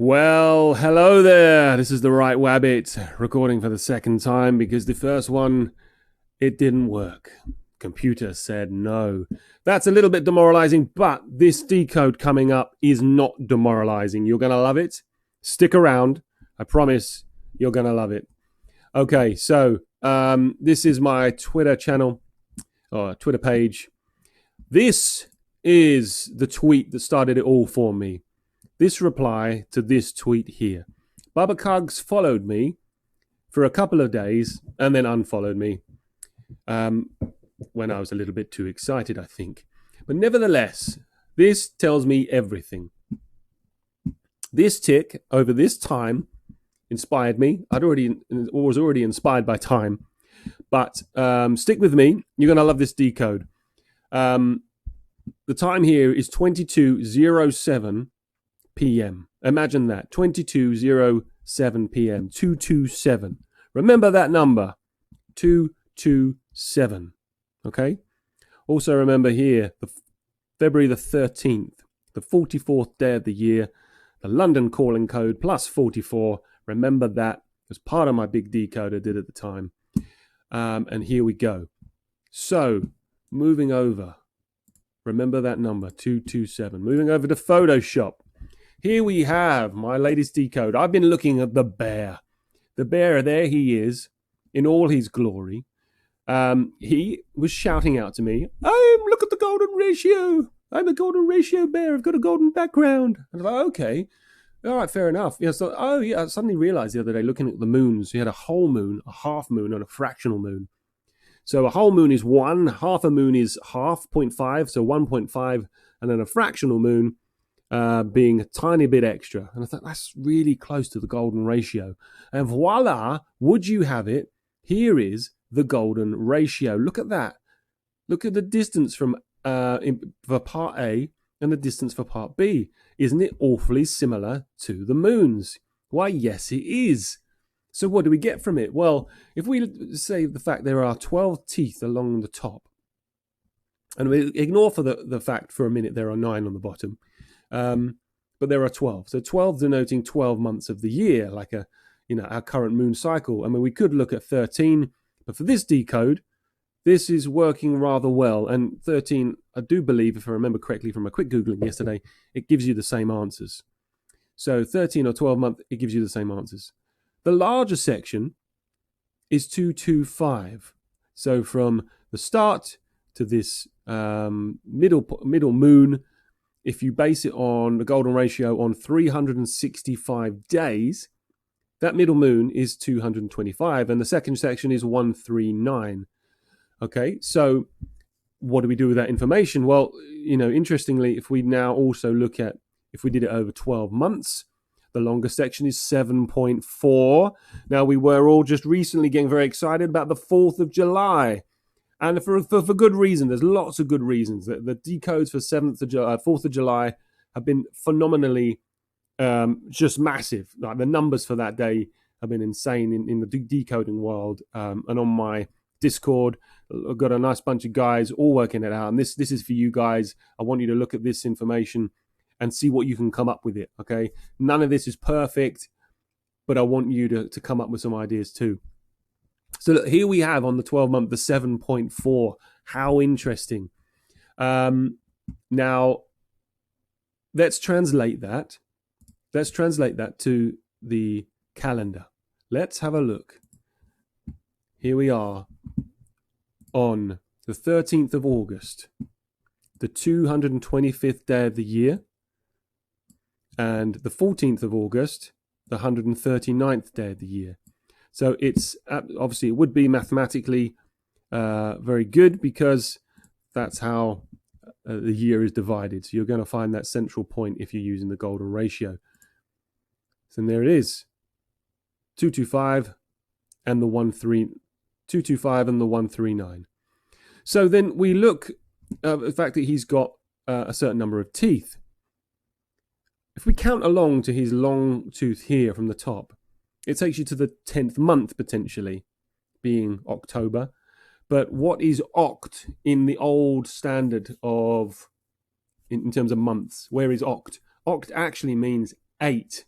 Well, hello there. This is the Rite Wabbit, recording for the second time because the first one, it didn't work. Computer said no. That's a little bit demoralizing, but this decode coming up is not demoralizing. You're going to love it. Stick around. I promise you're going to love it. Okay, so this is my Twitter channel, or Twitter page. This is the tweet that started it all for me. This reply to this tweet here. Baba Cugs followed me for a couple of days and then unfollowed me when I was a little bit too excited, I think. But nevertheless, this tells me everything. This tick over this time inspired me. I was already inspired by time. But stick with me. You're going to love this decode. The time here is 22:07 p.m. Imagine that, 22:07 p.m. 227. Remember that number, 227. Okay. Also remember here, February the 13th, the 44th day of the year, the London calling code plus 44. Remember that as part of my big decode I did at the time. And here we go. So moving over, remember that number, 227. Moving over to Photoshop. Here we have my latest decode. I've been looking at the bear. The bear, there he is, in all his glory. He was shouting out to me, look at the golden ratio. I'm a golden ratio bear. I've got a golden background. And I was like, okay, all right, fair enough. Yeah, so, I suddenly realized the other day, looking at the moons, you had a whole moon, a half moon, and a fractional moon. So a whole moon is 1, half a moon is half, 0.5, so 1.5, and then a fractional moon, being a tiny bit extra. And I thought, that's really close to the golden ratio. And voila, would you have it? Here is the golden ratio. Look at that. Look at the distance from for part A and the distance for part B. Isn't it awfully similar to the moons? Why, yes, it is. So what do we get from it? Well, if we say the fact there are 12 teeth along the top, and we ignore for the fact for a minute there are 9 on the bottom, but there are 12. So 12 denoting 12 months of the year, like our current moon cycle. I mean, we could look at 13, but for this decode, this is working rather well. And 13, I do believe, if I remember correctly from a quick Googling yesterday, it gives you the same answers. So 13 or 12 month, it gives you the same answers. The larger section is 225. So from the start to this middle moon, if you base it on the golden ratio on 365 days, that middle moon is 225, and the second section is 139. Okay, so what do we do with that information? Well, interestingly, if we now also look at, if we did it over 12 months, the longer section is 7.4. Now, we were all just recently getting very excited about the 4th of July. And for good reason. There's lots of good reasons. The decodes for 4th of July have been phenomenally just massive. Like the numbers for that day have been insane in the decoding world. And on my Discord, I've got a nice bunch of guys all working it out. And this is for you guys. I want you to look at this information and see what you can come up with it, okay? None of this is perfect, but I want you to come up with some ideas too. So look, here we have on the 12-month, the 7.4. How interesting. Now, let's translate that. Let's translate that to the calendar. Let's have a look. Here we are on the 13th of August, the 225th day of the year, and the 14th of August, the 139th day of the year. So it's obviously it would be mathematically very good because that's how the year is divided. So you're going to find that central point if you're using the golden ratio. So there it is, 225 and the 225 and the 139. So then we look at the fact that he's got a certain number of teeth. If we count along to his long tooth here from the top, it takes you to the 10th month, potentially, being October. But what is oct in the old standard of, in terms of months? Where is oct? Oct actually means 8.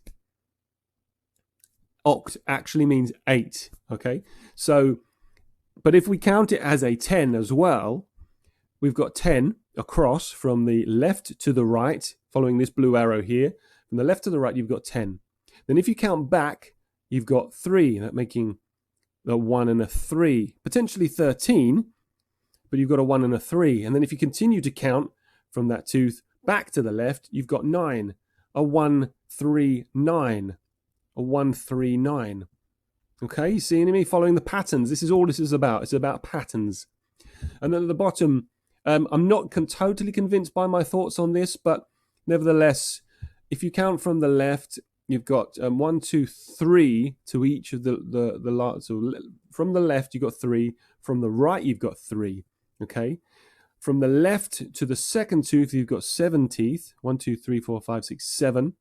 oct actually means 8, okay? So, but if we count it as a 10 as well, we've got 10 across from the left to the right, following this blue arrow here. From the left to the right, you've got 10. Then if you count back, you've got 3, that making a 1 and a 3, potentially 13, but you've got a 1 and a 3. And then if you continue to count from that tooth back to the left, you've got 9, a 1, 3, 9, a 1, 3, 9. Okay, you seeing me? Following the patterns. This is all this is about. It's about patterns. And then at the bottom, I'm not totally convinced by my thoughts on this, but nevertheless, if you count from the left, you've got 1, 2, 3 to each of the so from the left, you've got 3. From the right, you've got 3. Okay. From the left to the second tooth, you've got 7 teeth. 1, 2, 3, 4, 5, 6, 7,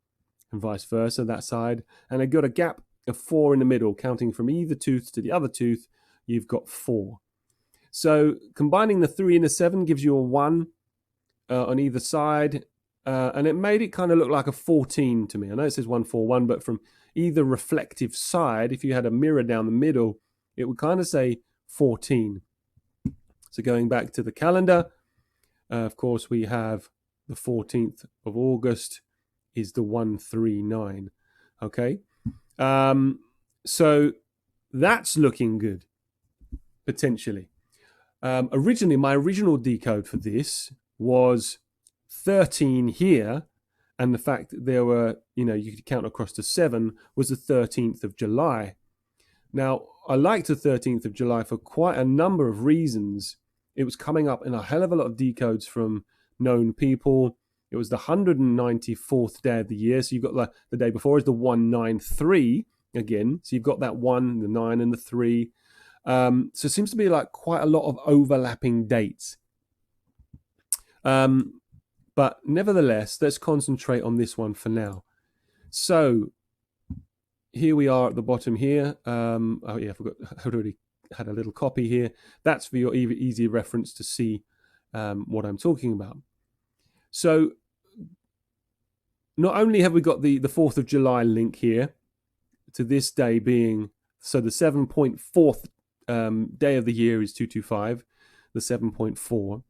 and vice versa, that side. And I've got a gap of 4 in the middle, counting from either tooth to the other tooth, you've got 4. So combining the 3 and the 7 gives you a 1 on either side, and it made it kind of look like a 14 to me. I know it says 1, 4, 1, but from either reflective side, if you had a mirror down the middle, it would kind of say 14. So going back to the calendar, of course, we have the 14th of August is the 139. Okay, so that's looking good, potentially. Originally, my original decode for this was 13 here, and the fact that there were, you could count across to 7 was the 13th of July. Now, I liked the 13th of July for quite a number of reasons. It was coming up in a hell of a lot of decodes from known people. It was the 194th day of the year. So you've got the day before is the 193 again. So you've got that 1, the 9, and the 3. So it seems to be like quite a lot of overlapping dates. But nevertheless, let's concentrate on this one for now. So here we are at the bottom here. Oh yeah, I forgot. I already had a little copy here. That's for your easy reference to see what I'm talking about. So not only have we got the 4th of July link here to this day being, so the 7.4th day of the year is 225, the 7.4.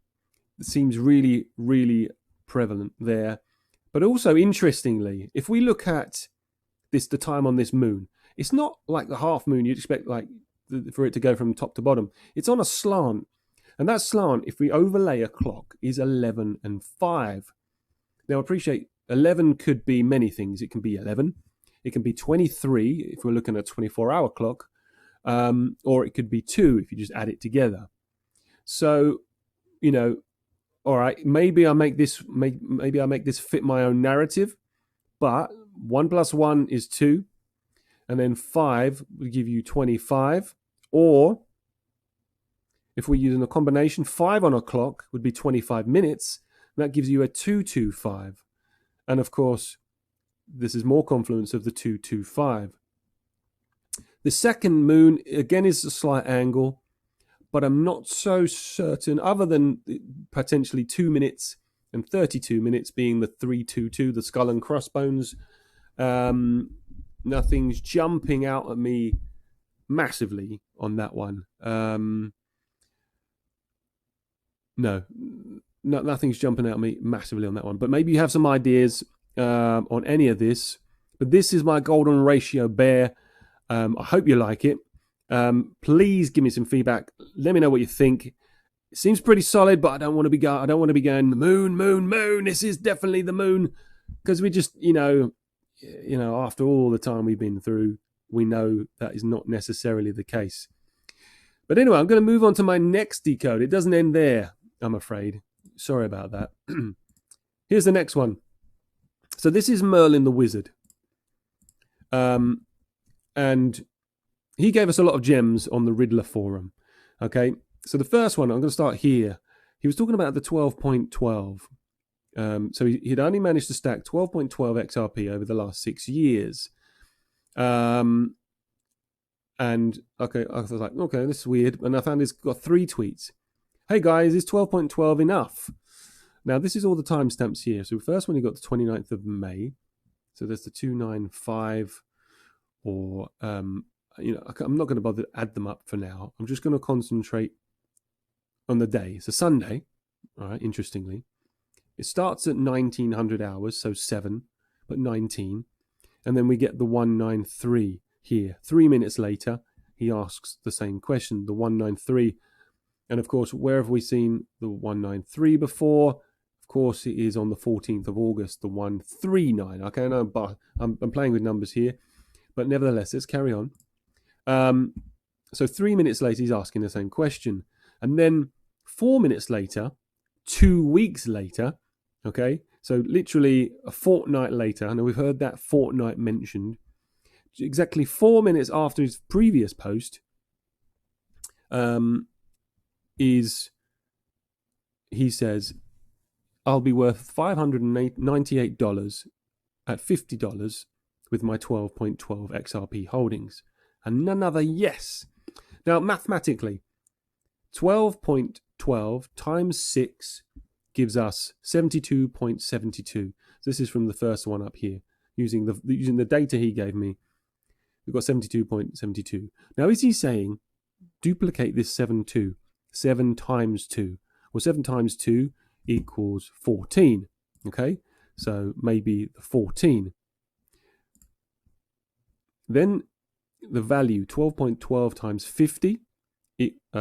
It seems really, really prevalent there. But also, interestingly, if we look at the time on this moon, it's not like the half moon you'd expect for it to go from top to bottom. It's on a slant. And that slant, if we overlay a clock, is 11 and 5. Now, appreciate 11 could be many things. It can be 11. It can be 23 if we're looking at a 24-hour clock. Or it could be 2 if you just add it together. So, all right, maybe I make this fit my own narrative, but 1 plus 1 is 2, and then 5 will give you 25. Or if we're using a combination, 5 on a clock would be 25 minutes. And that gives you a 225. And of course, this is more confluence of the 225. The second moon, again, is a slight angle, but I'm not so certain, other than potentially 2 minutes and 32 minutes being the 322, the skull and crossbones. Nothing's jumping out at me massively on that one. No, nothing's jumping out at me massively on that one. But maybe you have some ideas on any of this. But this is my golden ratio bear. I hope you like it. Please give me some feedback. Let me know what you think. It seems pretty solid, but I don't want to be going the moon. This is definitely the moon, because we just after all the time we've been through, we know that is not necessarily the case. But anyway, I'm going to move on to my next decode. It doesn't end there, I'm afraid. Sorry about that. Here's the next one. So this is Merlin the Wizard. And he gave us a lot of gems on the Riddler forum. Okay, so the first one, I'm going to start here. He was talking about the 12.12. So he'd only managed to stack 12.12 XRP over the last 6 years. And okay, I was like, okay, this is weird. And I found he's got 3 tweets. Hey guys, is 12.12 enough? Now, this is all the timestamps here. So first one, you got the 29th of May. So there's the 295. or I'm not going to bother to add them up for now. I'm just going to concentrate on the day. It's a Sunday, all right, interestingly. It starts at 1900 hours, so 7, but 19. And then we get the 193 here. 3 minutes later, he asks the same question, the 193. And of course, where have we seen the 193 before? Of course, it is on the 14th of August, the 139. Okay, I'm playing with numbers here, but nevertheless, let's carry on. So 3 minutes later, he's asking the same question. And then 4 minutes later, 2 weeks later, okay, so literally a fortnight later, I know we've heard that fortnight mentioned, exactly 4 minutes after his previous post, he says, I'll be worth $598 at $50 with my 12.12 XRP holdings. And none other yes. Now, mathematically, 12.12 times 6 gives us 72.72. This is from the first one up here. Using the data he gave me, we've got 72.72. Now, is he saying duplicate this 7 times 2? Well, 7 times 2 equals 14. Okay, so maybe the 14. Then the value 12.12 times 50.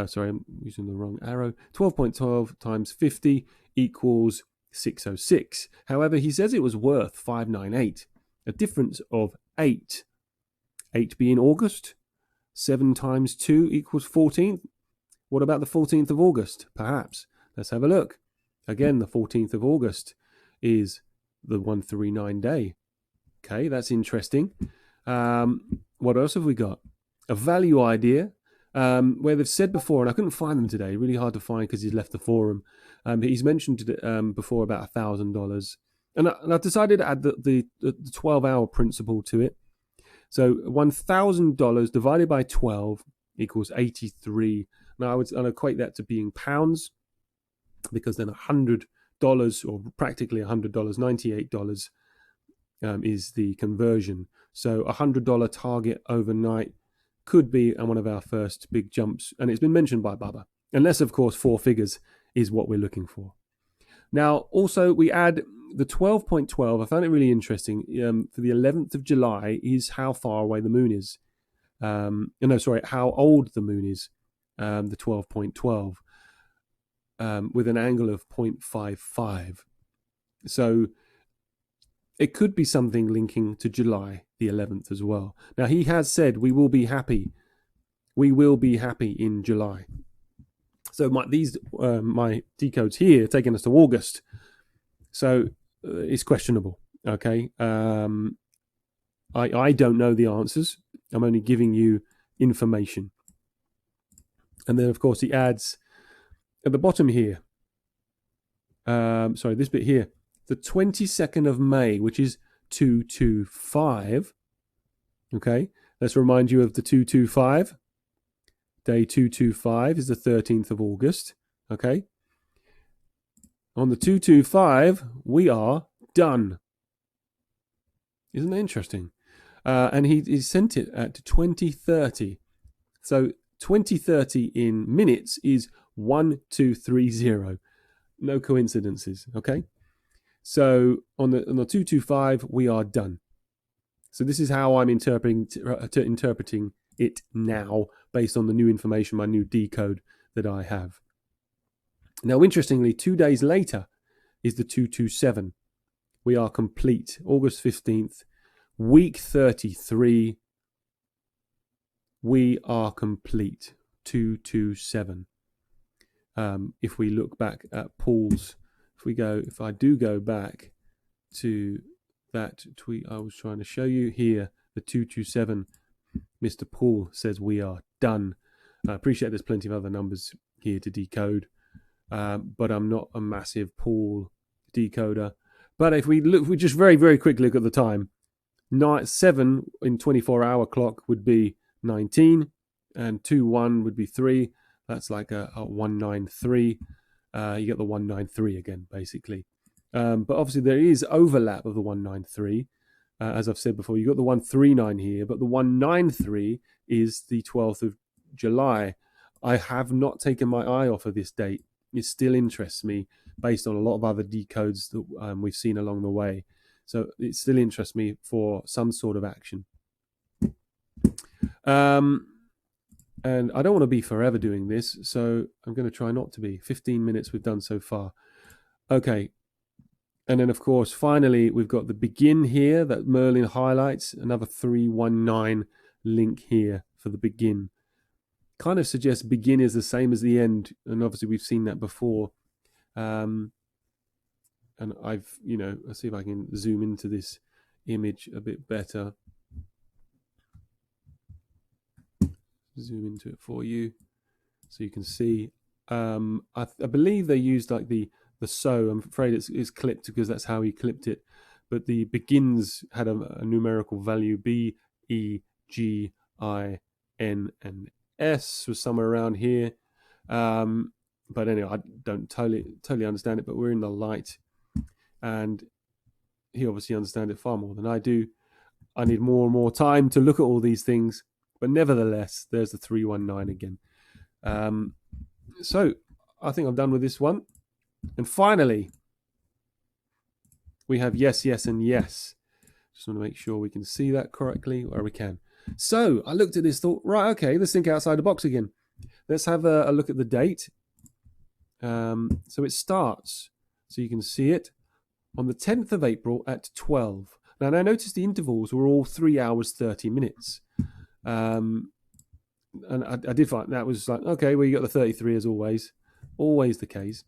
Sorry, I'm using the wrong arrow. 12.12 times 50 equals 606. However, he says it was worth 598, a difference of 8. 8 being August. 7 times 2 equals 14. What about the 14th of August? Perhaps. Let's have a look. Again, the 14th of August is the 139 day. Okay, that's interesting. What else have we got? A value idea. Where they've said before, and I couldn't find them today, really hard to find because he's left the forum. He's mentioned before about $1,000, and I decided to add the 12-hour principle to it. So $1,000 divided by 12 equals 83. Now I'd equate that to being pounds, because then $100 or practically $100, $98 is the conversion. So $100 target overnight could be one of our first big jumps, and it's been mentioned by Baba, unless of course 4 figures is what we're looking for. Now also we add the 12.12. I found it really interesting. For the 11th of July is how far away the moon is. How old the moon is. The 12.12 with an angle of 0.55. So it could be something linking to July the 11th as well. Now, he has said we will be happy. We will be happy in July. So my decodes here taking us to August. So it's questionable. Okay. I don't know the answers. I'm only giving you information. And then, of course, he adds at the bottom here. This bit here. The 22nd of May, which is 225. Okay, let's remind you of the 225. Day 225 is the 13th of August. Okay. On the 225, we are done. Isn't that interesting? And he sent it at 2030. So 2030 in minutes is 1230. No coincidences. Okay. So on the 225, we are done. So this is how I'm interpreting it now, based on the new information, my new decode that I have. Now, interestingly, 2 days later is the 227. We are complete. August 15th, week 33. We are complete. 227. If we look back at Paul's, if I do go back to that tweet I was trying to show you here, the 227, Mr. Paul says we are done. I appreciate there's plenty of other numbers here to decode, but I'm not a massive Paul decoder. But if we just very, very quickly look at the time, 7 in 24-hour clock would be 19, and 2-1 would be 3. That's like a 193. You get the 193 again, basically. But obviously there is overlap of the 193. as I've said before, you've got the 139 here, but the 193 is the 12th of July. I have not taken my eye off of this date. It still interests me based on a lot of other decodes that we've seen along the way. So it still interests me for some sort of action. And I don't want to be forever doing this, so I'm going to try not to be. 15 minutes we've done so far. Okay. And then, of course, finally, we've got the begin here that Merlin highlights. Another 319 link here for the begin. Kind of suggests begin is the same as the end. And obviously, we've seen that before. And I've, let's see if I can zoom into this image a bit better. Zoom into it for you so you can see. I believe they used like the so. I'm afraid it's clipped because that's how he clipped it. But the begins had a numerical value. B, E, G, I, N, and S was somewhere around here. But anyway, I don't totally understand it. But we're in the light, and he obviously understands it far more than I do. I need more and more time to look at all these things. But nevertheless, there's the 319 again. So I think I'm done with this one. And finally, we have yes, yes, and yes. Just want to make sure we can see that correctly where we can. So I looked at this, thought, right, okay, let's think outside the box again. Let's have a look at the date. So it starts, so you can see it, on the 10th of April at 12. Now, I noticed the intervals were all 3 hours, 30 minutes. And I did find that was like, okay, well, you got the 33 as always the case.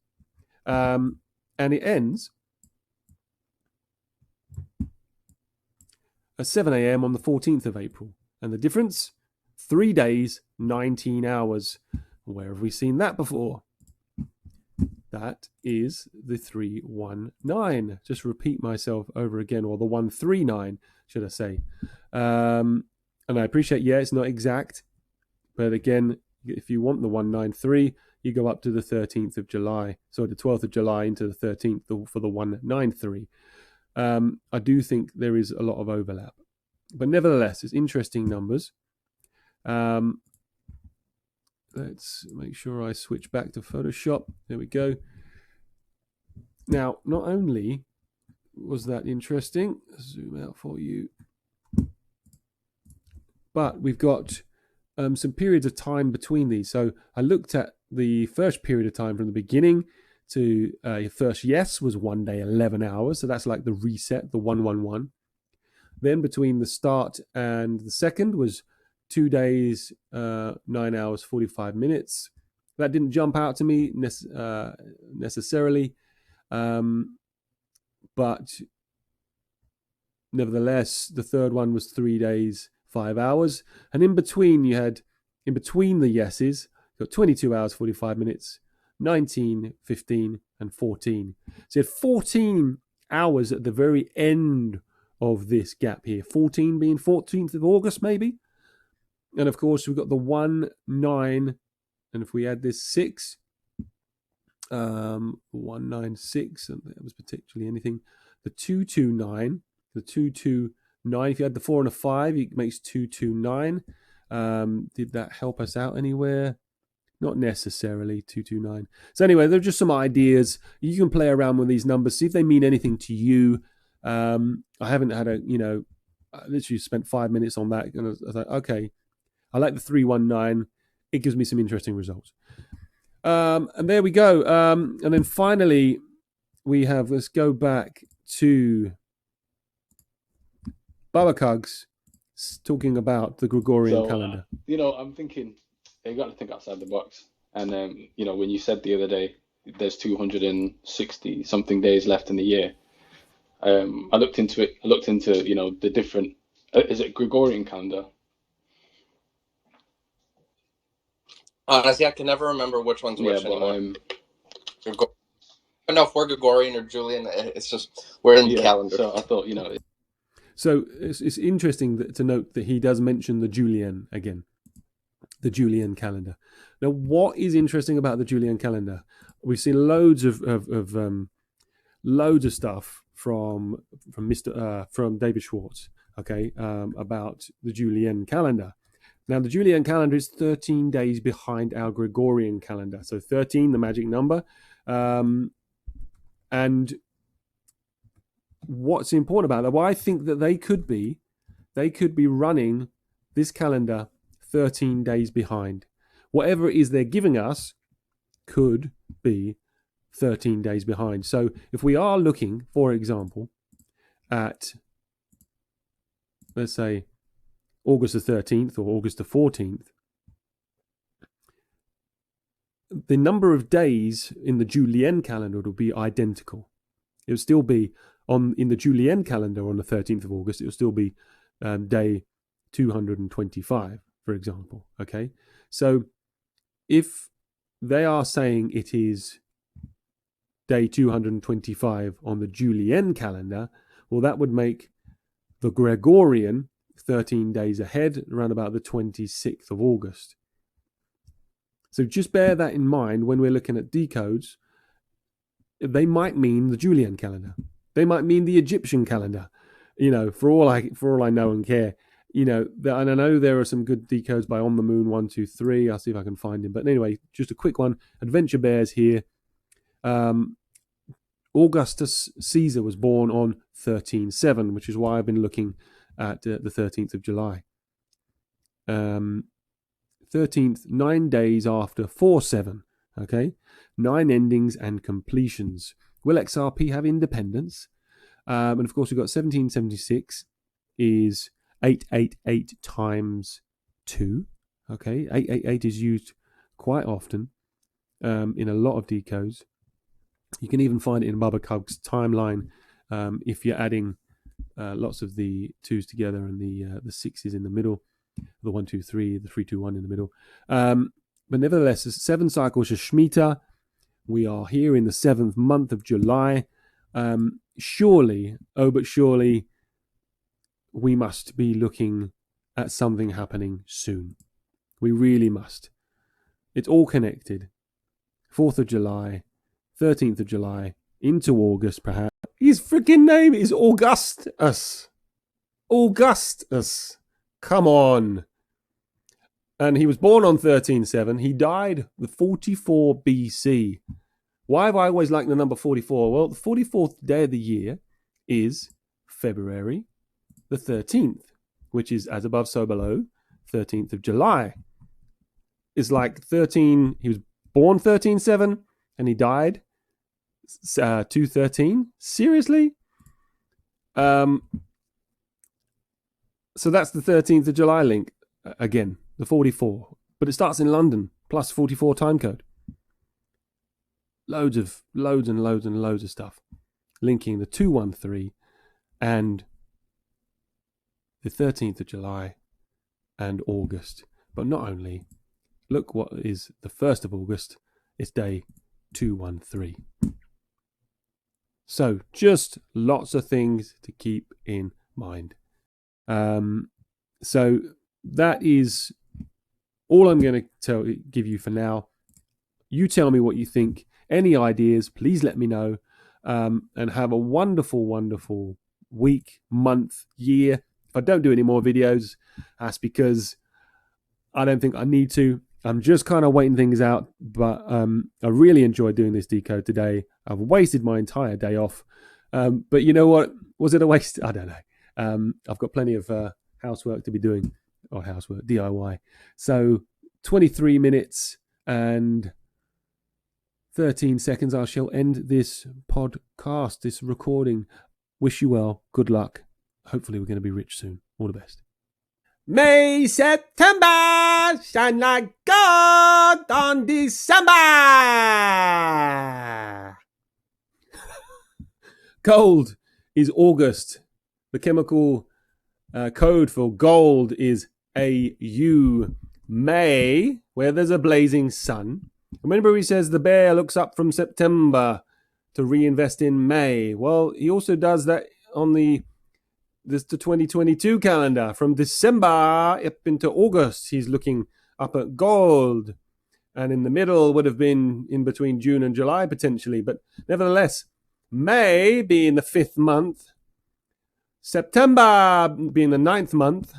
And it ends at 7 a.m. on the 14th of April. And the difference? 3 days, 19 hours. Where have we seen that before? That is the 319. Just repeat myself over again, or the 139, should I say. And I appreciate, it's not exact. But again, if you want the 193, you go up to the 13th of July. So the 12th of July into the 13th for the 193. I do think there is a lot of overlap. But nevertheless, it's interesting numbers. Let's make sure I switch back to Photoshop. There we go. Now, not only was that interesting, zoom out for you, but we've got some periods of time between these. So I looked at the first period of time from the beginning to your first yes was 1 day, 11 hours. So that's like the reset, the 111. Then between the start and the second was 2 days, 9 hours, 45 minutes. That didn't jump out to me necessarily. But nevertheless, the third one was 3 days, 5 hours. And in between, you had, in between the yeses, you got 22 hours, 45 minutes, 19, 15, and 14. So you had 14 hours at the very end of this gap here. 14 being 14th of August, maybe. And of course, we've got the 1, 9, and if we add this 6, 196, and that was particularly anything. The 229, the 229. If you add the 4 and a 5, it makes 229. Did that help us out anywhere? Not necessarily. 229. So anyway, there are just some ideas. You can play around with these numbers, see if they mean anything to you. I haven't had I literally spent 5 minutes on that, and I was like, okay, I like the 319. It gives me some interesting results. And there we go. And then finally, we have, let's go back to Babacugs talking about the Gregorian calendar. I'm thinking, you got to think outside the box. And, when you said the other day, there's 260 something days left in the year. I looked into it. I looked into, the different, is it Gregorian calendar? Honestly, I can never remember which one's which anymore. I don't know if we're Gregorian or Julian. It's just, we're in the calendar. So I thought, So it's interesting to note that he does mention the Julian again, the Julian calendar. Now, what is interesting about the Julian calendar? We've seen loads of stuff from David Schwartz, okay, about the Julian calendar. Now, the Julian calendar is 13 days behind our Gregorian calendar. So 13, the magic number. And what's important about that? Well, I think that they could be running this calendar 13 days behind. Whatever it is they're giving us could be 13 days behind. So if we are looking, for example, at, let's say, August the 13th or August the 14th, the number of days in the Julian calendar will be identical. It will still be in the Julian calendar on the 13th of August, it will still be day 225, for example. Okay, so if they are saying it is day 225 on the Julian calendar, well, that would make the Gregorian 13 days ahead, around about the 26th of August. So just bear that in mind when we're looking at decodes. They might mean the Julian calendar. They might mean the Egyptian calendar. For all I know and care. And I know there are some good decodes by On the Moon 123. I'll see if I can find him. But anyway, just a quick one. Adventure Bears here. Augustus Caesar was born on 13/7, which is why I've been looking at the 13th of July. 13th, 9 days after 4/7. Okay, 9 endings and completions. Will XRP have independence? And of course, we've got 1776 is 888 times 2. Okay, 888 is used quite often in a lot of decodes. You can even find it in Baba Cug's timeline if you're adding lots of the 2s together and the 6s in the middle, the 1, 2, 3, the 3, 2, 1 in the middle. But nevertheless, 7 cycles of Shemitah. We are here in the 7th month of July. Surely, we must be looking at something happening soon. We really must. It's all connected. 4th of July, 13th of July, into August perhaps. His freaking name is Augustus. Augustus. Come on. And he was born on 13/7. He died the 44 BC. Why have I always liked the number 44? Well, the 44th day of the year is February the 13th, which is as above, so below, 13th of July. It's like 13, he was born 13/7 and he died 2/13. Seriously? So that's the 13th of July link. Again, the 44. But it starts in London, plus 44 time code. Loads of stuff. Linking the 213 and the 13th of July and August. But not only, look what is the 1st of August. It's day 213. So just lots of things to keep in mind. So that is all I'm going to give you for now. You tell me what you think. Any ideas, please let me know. And have a wonderful, wonderful week, month, year. If I don't do any more videos, that's because I don't think I need to. I'm just kind of waiting things out. But I really enjoyed doing this decode today. I've wasted my entire day off. But you know what? Was it a waste? I don't know. I've got plenty of housework to be doing, or housework, DIY. So 23 minutes and 13 seconds, I shall end this podcast, this recording. Wish you well. Good luck. Hopefully we're going to be rich soon. All the best. May, September, shine like gold on December. Gold is August. The chemical code for gold is AU. May, where there's a blazing sun. Remember, he says the bear looks up from September to reinvest in May. Well, he also does that on the 2022 calendar. From December up into August, he's looking up at gold. And in the middle would have been in between June and July, potentially. But nevertheless, May being the 5th month, September being the 9th month,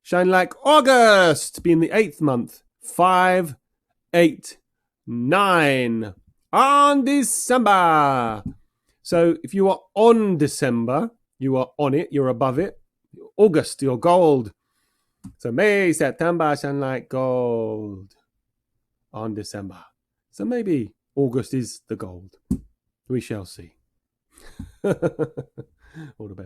shine like August being the 8th month. 5, 8, 9. On December. So if you are on December, you are on it, you're above it. August, you're gold. So May, September, shine like gold on December. So maybe August is the gold. We shall see. All the best.